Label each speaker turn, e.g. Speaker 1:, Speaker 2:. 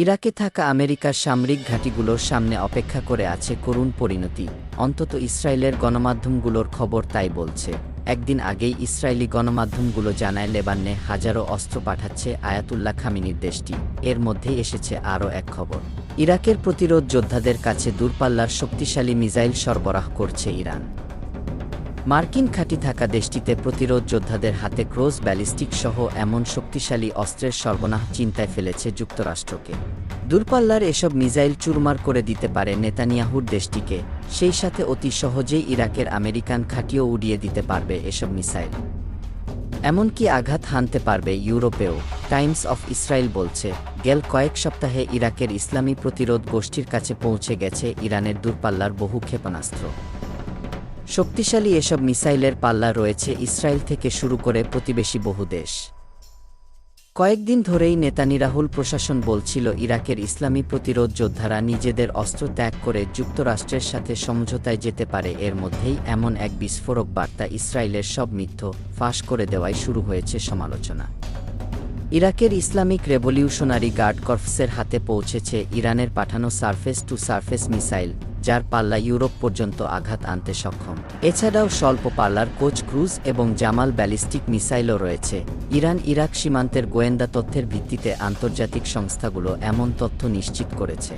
Speaker 1: ইরাকে থাকা আমেরিকার সামরিক ঘাঁটিগুলোর সামনে অপেক্ষা করে আছে করুণ পরিণতি, অন্তত ইসরায়েলের গণমাধ্যমগুলোর খবর তাই বলছে। একদিন আগেই ইসরায়েলি গণমাধ্যমগুলো জানায় লেবাননে হাজারো অস্ত্র পাঠাচ্ছে আয়াতুল্লাহ খামিনির দেশটি। এর মধ্যেই এসেছে আরও এক খবর, ইরাকের প্রতিরোধ যোদ্ধাদের কাছে দূরপাল্লার শক্তিশালী মিসাইল সরবরাহ করছে ইরান। মার্কিন ঘাঁটি থাকা দেশটিতে প্রতিরোধ যোদ্ধাদের হাতে ক্রুজ ব্যালিস্টিক সহ এমন শক্তিশালী অস্ত্রের সরবরাহ চিন্তায় ফেলেছে যুক্তরাষ্ট্রকে। দূরপাল্লার এসব মিসাইল চুরমার করে দিতে পারে নেতানিয়াহুর দেশটিকে, সেই সাথে অতি সহজেই ইরাকের আমেরিকান ঘাঁটিও উড়িয়ে দিতে পারবে এসব মিসাইল। এমনকি আঘাত হানতে পারবে ইউরোপেও। টাইমস অফ ইসরায়েল বলছে, গেল কয়েক সপ্তাহে ইরাকের ইসলামী প্রতিরোধ গোষ্ঠীর কাছে পৌঁছে গেছে ইরানের দূরপাল্লার বহু ক্ষেপণাস্ত্র। শক্তিশালী এসব মিসাইলের পাল্লা রয়েছে ইসরায়েল থেকে শুরু করে প্রতিবেশী বহু দেশ। কয়েকদিন ধরেই নেতানিয়াহুর প্রশাসন বলছিল ইরাকের ইসলামী প্রতিরোধ যোদ্ধারা নিজেদের অস্ত্র ত্যাগ করে যুক্তরাষ্ট্রের সাথে সমঝোতায় যেতে পারে। এর মধ্যেই এমন এক বিস্ফোরক বার্তা ইসরায়েলের সব মিথ্য ফাঁস করে দেওয়ায় শুরু হয়েছে সমালোচনা। ইরাকের ইসলামিক রেভলিউশনারি গার্ড কর্পসের হাতে পৌঁছেছে ইরানের পাঠানো সারফেস টু সারফেস মিসাইল, যার পাল্লা ইউরোপ পর্যন্ত আঘাত আনতে সক্ষম। এছাড়াও স্বল্প পাল্লার কোচ ক্রুজ এবং জামাল ব্যালিস্টিক মিসাইলও রয়েছে। ইরান ইরাক সীমান্তের গোয়েন্দা তথ্যের ভিত্তিতে আন্তর্জাতিক সংস্থাগুলো এমন তথ্য নিশ্চিত করেছে।